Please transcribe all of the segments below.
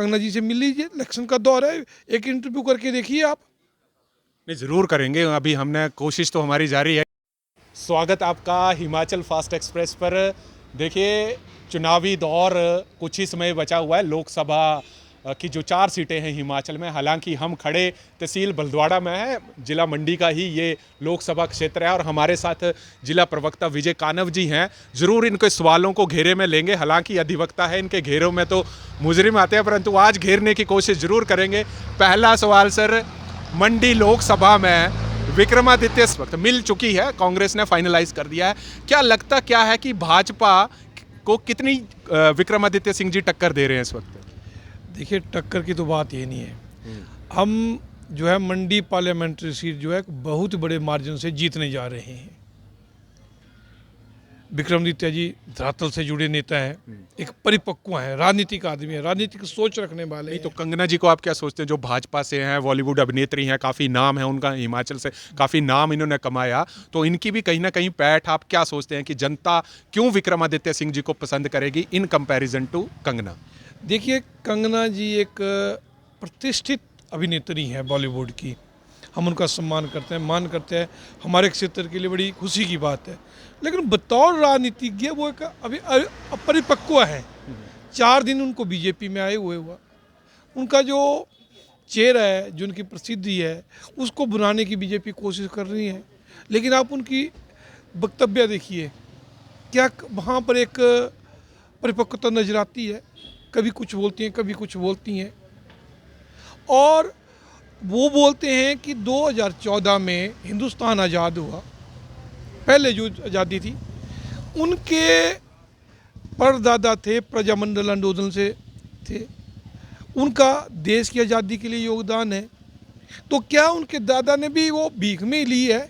कंगना जी से मिल लीजिए, इलेक्शन का दौर है, एक इंटरव्यू करके देखिए आप। नहीं, ज़रूर करेंगे। अभी हमने कोशिश तो हमारी जारी है। स्वागत आपका हिमाचल फास्ट एक्सप्रेस पर। देखिए, चुनावी दौर कुछ ही समय बचा हुआ है। लोकसभा की जो 4 सीटें हैं हिमाचल में, हालांकि हम खड़े तहसील बलद्वाड़ा में है, जिला मंडी का ही ये लोकसभा क्षेत्र है और हमारे साथ जिला प्रवक्ता विजय कानव जी हैं। ज़रूर इनके सवालों को घेरे में लेंगे। हालांकि अधिवक्ता है, इनके घेरों में तो मुजरिम आते हैं, परंतु आज घेरने की कोशिश ज़रूर करेंगे। पहला सवाल सर, मंडी लोकसभा में विक्रमादित्य इस वक्त मिल चुकी है, कांग्रेस ने फाइनलाइज कर दिया है। क्या लगता क्या है कि भाजपा को कितनी विक्रमादित्य सिंह जी टक्कर दे रहे हैं इस वक्त? देखिए, टक्कर की तो बात ये नहीं है। हम जो है मंडी पार्लियामेंट्री सीट जो है बहुत बड़े मार्जिन से जीतने जा रहे हैं। विक्रमादित्य जी धरातल से जुड़े नेता हैं, एक परिपक्व हैं, राजनीतिक आदमी है, राजनीतिक सोच रखने वाले नहीं हैं। तो कंगना जी को आप क्या सोचते हैं, जो भाजपा से हैं, बॉलीवुड अभिनेत्री हैं, काफ़ी नाम है उनका, हिमाचल से काफ़ी नाम इन्होंने कमाया, तो इनकी भी कहीं ना कहीं पैठ, आप क्या सोचते हैं कि जनता क्यों विक्रमादित्य सिंह जी को पसंद करेगी इन कंपैरिजन टू कंगना? देखिए, कंगना जी एक प्रतिष्ठित अभिनेत्री हैं बॉलीवुड की। हम उनका सम्मान करते हैं, मान करते हैं, हमारे क्षेत्र के लिए बड़ी खुशी की बात है। लेकिन बतौर राजनीतिज्ञ वो एक अभी अपरिपक्व है। 4 दिन उनको बीजेपी में आए हुए हुआ, उनका जो चेहरा है, जो उनकी प्रसिद्धि है, उसको बनाने की बीजेपी कोशिश कर रही है। लेकिन आप उनकी वक्तव्य देखिए, क्या वहाँ पर एक परिपक्वता नजर आती है। कभी कुछ बोलती हैं, कभी कुछ बोलती हैं। और वो बोलते हैं कि 2014 में हिंदुस्तान आज़ाद हुआ, पहले जो आज़ादी थी, उनके परदादा थे, प्रजामंडल आंदोलन से थे, उनका देश की आज़ादी के लिए योगदान है। तो क्या उनके दादा ने भी वो भीख में ही ली है?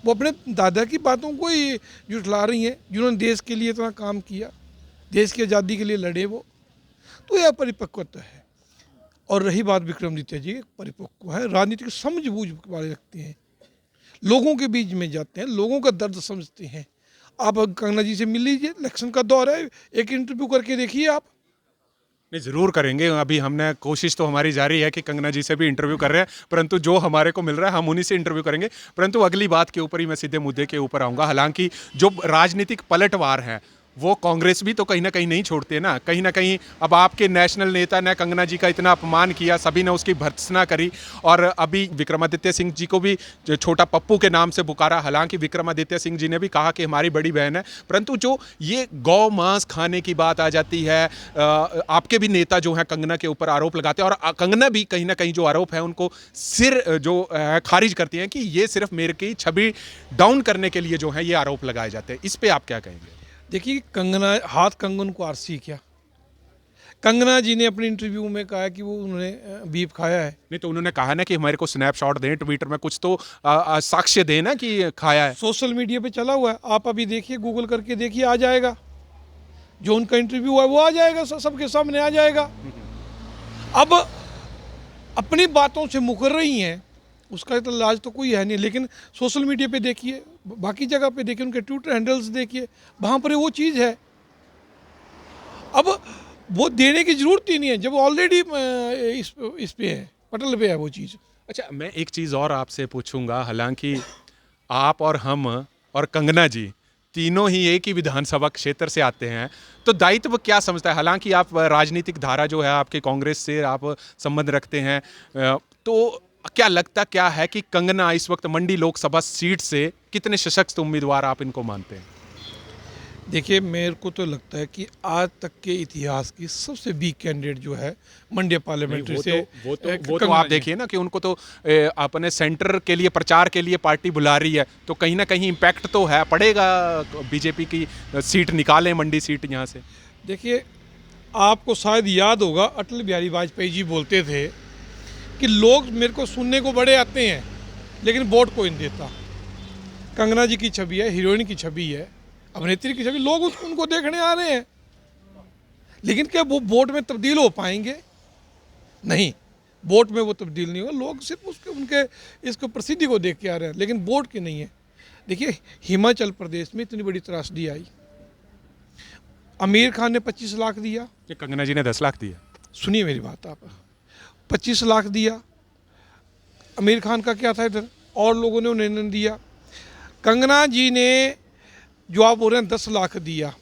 वो अपने दादा की बातों को ही जुटला रही हैं, जिन्होंने देश के लिए इतना काम किया, देश की आज़ादी के लिए लड़े वो। तो यह परिपक्वता है। और रही बात विक्रमादित्य जी, परिपक्व है, राजनीतिक समझबूझ वाले रखते हैं, लोगों के बीच में जाते हैं, लोगों का दर्द समझते हैं। आप कंगना जी से मिल लीजिए, इलेक्शन का दौर है, एक इंटरव्यू करके देखिए आप। नहीं, ज़रूर करेंगे। अभी हमने कोशिश तो हमारी जारी है कि कंगना जी से भी इंटरव्यू कर रहे हैं, परंतु जो हमारे को मिल रहा है हम उन्हीं से इंटरव्यू करेंगे। परंतु अगली बात के ऊपर ही मैं सीधे मुद्दे के ऊपर आऊँगा। हालांकि जो राजनीतिक पलटवार है वो कांग्रेस भी तो कहीं ना कहीं नहीं छोड़ते ना। कहीं ना कहीं अब आपके नेशनल नेता ने कंगना जी का इतना अपमान किया, सभी ने उसकी भर्त्सना करी, और अभी विक्रमादित्य सिंह जी को भी छोटा पप्पू के नाम से पुकारा। हालांकि विक्रमादित्य सिंह जी ने भी कहा कि हमारी बड़ी बहन है, परंतु जो ये गौ मांस खाने की बात आ जाती है, आपके भी नेता जो हैं कंगना के ऊपर आरोप लगाते हैं, और कंगना भी कहीं ना कहीं जो आरोप है उनको सिर जो खारिज करती हैं कि ये सिर्फ मेरे की छवि डाउन करने के लिए जो है ये आरोप लगाए जाते हैं। इस पर आप क्या कहेंगे? देखिए, कंगना हाथ कंगन को आरसी क्या? कंगना जी ने अपने इंटरव्यू में कहा कि वो उन्होंने बीफ खाया है। नहीं तो उन्होंने कहा ना कि हमारे को स्नैपशॉट दें, ट्विटर में कुछ तो साक्ष्य दें ना कि खाया है। सोशल मीडिया पे चला हुआ है, आप अभी देखिए, गूगल करके देखिए, आ जाएगा। जो उनका इंटरव्यू है वो आ जाएगा, सबके सामने आ जाएगा। अब अपनी बातों से मुकर रही हैं, उसका तो इलाज तो कोई है नहीं। लेकिन सोशल मीडिया पे देखिए, बाकी जगह पे देखिए, उनके ट्विटर हैंडल्स देखिए, वहाँ पर वो चीज़ है। अब वो देने की ज़रूरत ही नहीं है, जब ऑलरेडी इस पे है, पटल पे है वो चीज़। अच्छा, मैं एक चीज़ और आपसे पूछूंगा। हालांकि आप और हम और कंगना जी तीनों ही एक ही विधानसभा क्षेत्र से आते हैं, तो दायित्व क्या समझता है? हालांकि आप राजनीतिक धारा जो है आपके कांग्रेस से आप संबंध रखते हैं, तो क्या लगता क्या है कि कंगना इस वक्त मंडी लोकसभा सीट से कितने सशक्त उम्मीदवार आप इनको मानते हैं? देखिए, मेरे को तो लगता है कि आज तक के इतिहास की सबसे वीक कैंडिडेट जो है मंडी पार्लियामेंट्री से वो तो कंगना आप जी। देखिए ना कि उनको तो अपने सेंटर के लिए प्रचार के लिए पार्टी बुला रही है, तो कहीं ना कहीं इम्पैक्ट तो है, पड़ेगा। बीजेपी की सीट निकालें, मंडी सीट यहाँ से। देखिए, आपको शायद याद होगा, अटल बिहारी वाजपेयी जी बोलते थे कि लोग मेरे को सुनने को बड़े आते हैं, लेकिन वोट कोई नहीं देता। कंगना जी की छवि है, हीरोइन की छवि है, अभिनेत्री की छवि, लोग उनको देखने आ रहे हैं। लेकिन क्या वो वोट में तब्दील हो पाएंगे? नहीं, वोट में वो तब्दील नहीं होगा। लोग सिर्फ उसके उनके इसको प्रसिद्धि को देख के आ रहे हैं, लेकिन वोट के नहीं है। देखिए, हिमाचल प्रदेश में इतनी बड़ी त्रासदी आई, आमिर खान ने 25 लाख दिया, कि कंगना जी ने 10 लाख दिया। सुनिए मेरी बात आप, 25 लाख दिया, आमिर खान का क्या था इधर, और लोगों ने उन्हें नहीं दिया। कंगना जी ने जो आप बोल रहे हैं 10 लाख दिया,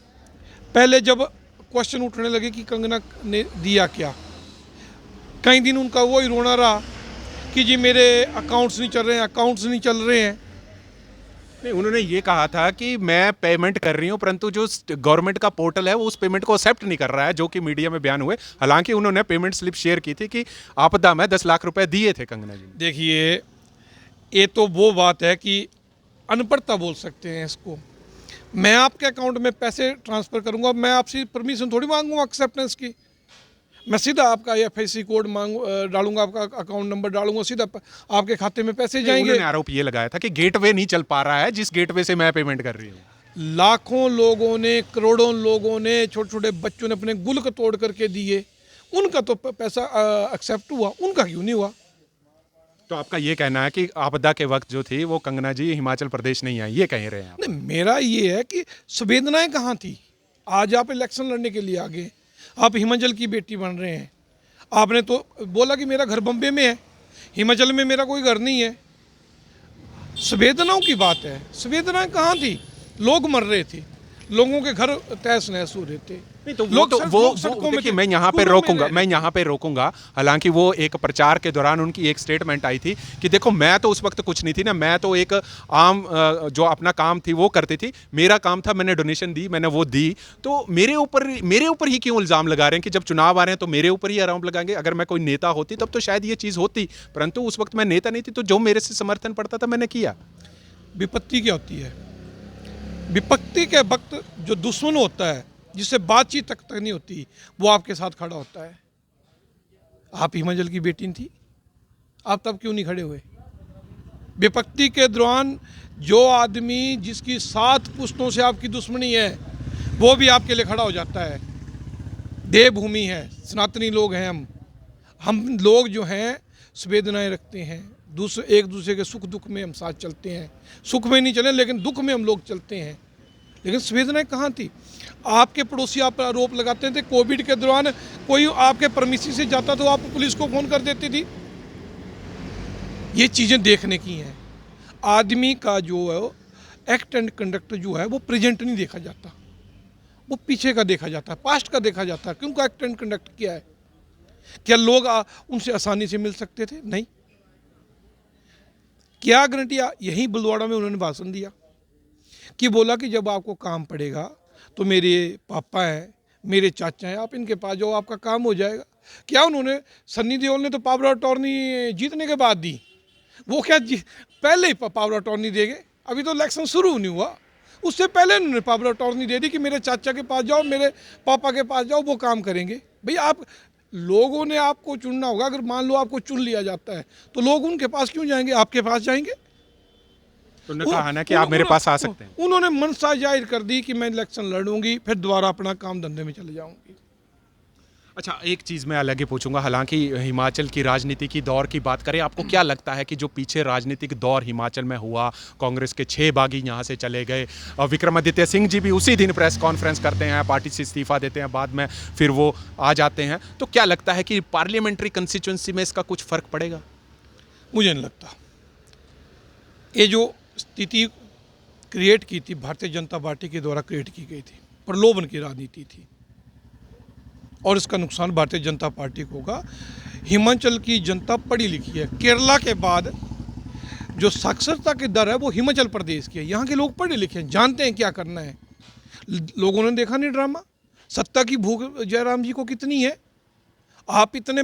पहले जब क्वेश्चन उठने लगे कि कंगना ने दिया क्या, कई दिन उनका वो ही रोना रहा कि जी मेरे अकाउंट्स नहीं चल रहे हैं, अकाउंट्स नहीं चल रहे हैं। नहीं, उन्होंने ये कहा था कि मैं पेमेंट कर रही हूं, परंतु जो गवर्नमेंट का पोर्टल है वो उस पेमेंट को एक्सेप्ट नहीं कर रहा है, जो कि मीडिया में बयान हुए। हालांकि उन्होंने पेमेंट स्लिप शेयर की थी कि आपदा में 10 लाख रुपए दिए थे कंगना जी ने। देखिए, ये तो वो बात है कि अनपढ़ता बोल सकते हैं इसको। मैं आपके अकाउंट में पैसे ट्रांसफ़र करूंगा, मैं आपसे परमिशन थोड़ी मांगूंगा एक्सेप्टेंस की। मैं सीधा आपका FIC कोड डालूंगा, आपका अकाउंट नंबर डालूंगा, सीधा आपके खाते में पैसे जाएंगे। उन्होंने आरोप ये लगाया था कि गेटवे नहीं चल पा रहा है, जिस गेटवे से मैं पेमेंट कर रही हूँ। लाखों लोगों ने, करोड़ों लोगों ने, छोटे छोटे बच्चों ने अपने गुल्क तोड़ करके दिए, उनका तो पैसा एक्सेप्ट हुआ, उनका क्यों नहीं हुआ? तो आपका ये कहना है कि आपदा के वक्त जो थी वो कंगना जी हिमाचल प्रदेश नहीं आई, ये कह रहे हैं आप? नहीं, मेरा ये है कि संवेदनाएं कहाँ थी? आज आप इलेक्शन लड़ने के लिए आ गए, आप हिमाचल की बेटी बन रहे हैं। आपने तो बोला कि मेरा घर बम्बे में है, हिमाचल में मेरा कोई घर नहीं है। संवेदनाओं की बात है, संवेदनाएं कहाँ थी? लोग मर रहे थे, लोगों के घर तहस नहस हो रहे थे। नहीं, तो लोग वो देखिए, मैं यहाँ पे रोकूंगा। हालांकि वो एक प्रचार के दौरान उनकी एक स्टेटमेंट आई थी कि देखो, मैं तो उस वक्त कुछ नहीं थी ना, मैं तो एक आम जो अपना काम थी वो करती थी, मेरा काम था, मैंने डोनेशन दी, मैंने वो दी, तो मेरे ऊपर ही क्यों इल्ज़ाम लगा रहे हैं कि जब चुनाव आ रहे हैं तो मेरे ऊपर ही आरोप लगाएंगे? अगर मैं कोई नेता होती तब तो शायद ये चीज़ होती, परंतु उस वक्त मैं नेता नहीं थी, तो जो मेरे से समर्थन पड़ता था मैंने किया। विपत्ति क्या होती है? विपत्ति के वक्त जो दुश्मन होता है, जिससे बातचीत तक नहीं होती, वो आपके साथ खड़ा होता है। आप हिमाचल की बेटी थी, आप तब क्यों नहीं खड़े हुए? विपत्ति के दौरान जो आदमी जिसकी 7 पुश्तों से आपकी दुश्मनी है, वो भी आपके लिए खड़ा हो जाता है। देवभूमि है, सनातनी लोग हैं हम लोग जो हैं संवेदनाएं रखते हैं, एक दूसरे के सुख दुख में हम साथ चलते हैं। सुख में नहीं चले, लेकिन दुख में हम लोग चलते हैं। लेकिन संवेदनाएं कहाँ थी? आपके पड़ोसी आप पर आरोप लगाते थे, कोविड के दौरान कोई आपके परमिसी से जाता तो आप पुलिस को फ़ोन कर देती थी। ये चीज़ें देखने की हैं। आदमी का जो है एक्ट एंड कंडक्ट जो है वो प्रेजेंट नहीं देखा जाता, वो पीछे का देखा जाता है, पास्ट का देखा जाता है कि उनका एक्ट एंड कंडक्ट क्या है। क्या लोग उनसे आसानी से मिल सकते थे? नहीं। क्या गारंटी? यही बलवाड़ा में उन्होंने भाषण दिया कि बोला कि जब आपको काम पड़ेगा तो मेरे पापा हैं, मेरे चाचा हैं, आप इनके पास जाओ, आपका काम हो जाएगा। क्या उन्होंने, सन्नी देओल ने तो पावर अटॉर्नी जीतने के बाद दी, वो क्या पहले ही पावर अटॉर्नी देंगे? अभी तो इलेक्शन शुरू नहीं हुआ, उससे पहले उन्होंने पावर अटॉर्नी दे दी कि मेरे चाचा के पास जाओ, मेरे पापा के पास जाओ, वो काम करेंगे। भाई, आप लोगों ने आपको चुनना होगा। अगर मान लो आपको चुन लिया जाता है तो लोग उनके पास क्यों जाएंगे? आपके पास जाएंगे। उन्होंने कहा ना कि आप मेरे पास आ सकते हैं। उन्होंने मनसा जाहिर कर दी कि मैं इलेक्शन लड़ूंगी, फिर दोबारा अपना काम धंधे में चले जाऊंगी। अच्छा, एक चीज़ मैं अलग ही पूछूंगा। हालांकि हिमाचल की राजनीति की दौर की बात करें, आपको क्या लगता है कि जो पीछे राजनीतिक दौर हिमाचल में हुआ, कांग्रेस के 6 बागी यहाँ से चले गए, और विक्रमादित्य सिंह जी भी उसी दिन प्रेस कॉन्फ्रेंस करते हैं, पार्टी से इस्तीफा देते हैं, बाद में फिर वो आ जाते हैं, तो क्या लगता है कि पार्लियामेंट्री कंस्टिट्यूंसी में इसका कुछ फ़र्क पड़ेगा? मुझे नहीं लगता। ये जो स्थिति क्रिएट की थी भारतीय जनता पार्टी के द्वारा क्रिएट की गई थी, प्रलोभन की राजनीति थी, और इसका नुकसान भारतीय जनता पार्टी को होगा। हिमाचल की जनता पढ़ी लिखी है। केरला के बाद जो साक्षरता की दर है वो हिमाचल प्रदेश की है। यहाँ के लोग पढ़े लिखे हैं, जानते हैं क्या करना है। लोगों ने देखा नहीं ड्रामा, सत्ता की भूख जयराम जी को कितनी है। आप इतने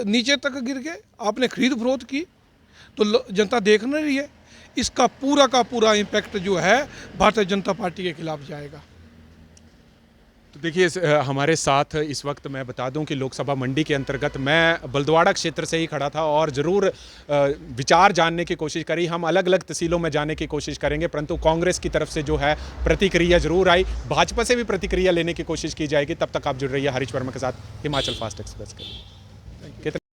नीचे तक गिर गए, आपने खरीद फरोख्त की, तो जनता देख नहीं रही है। इसका पूरा का पूरा इम्पैक्ट जो है भारतीय जनता पार्टी के खिलाफ जाएगा। तो देखिए, हमारे साथ इस वक्त मैं बता दूं कि लोकसभा मंडी के अंतर्गत मैं बलद्वाड़ा क्षेत्र से ही खड़ा था और ज़रूर विचार जानने की कोशिश करी। हम अलग अलग तहसीलों में जाने की कोशिश करेंगे, परंतु कांग्रेस की तरफ से जो है प्रतिक्रिया ज़रूर आई। भाजपा से भी प्रतिक्रिया लेने की कोशिश की जाएगी। तब तक आप जुड़ रही है हरीश वर्मा के साथ हिमाचल फास्ट एक्सप्रेस के लिए।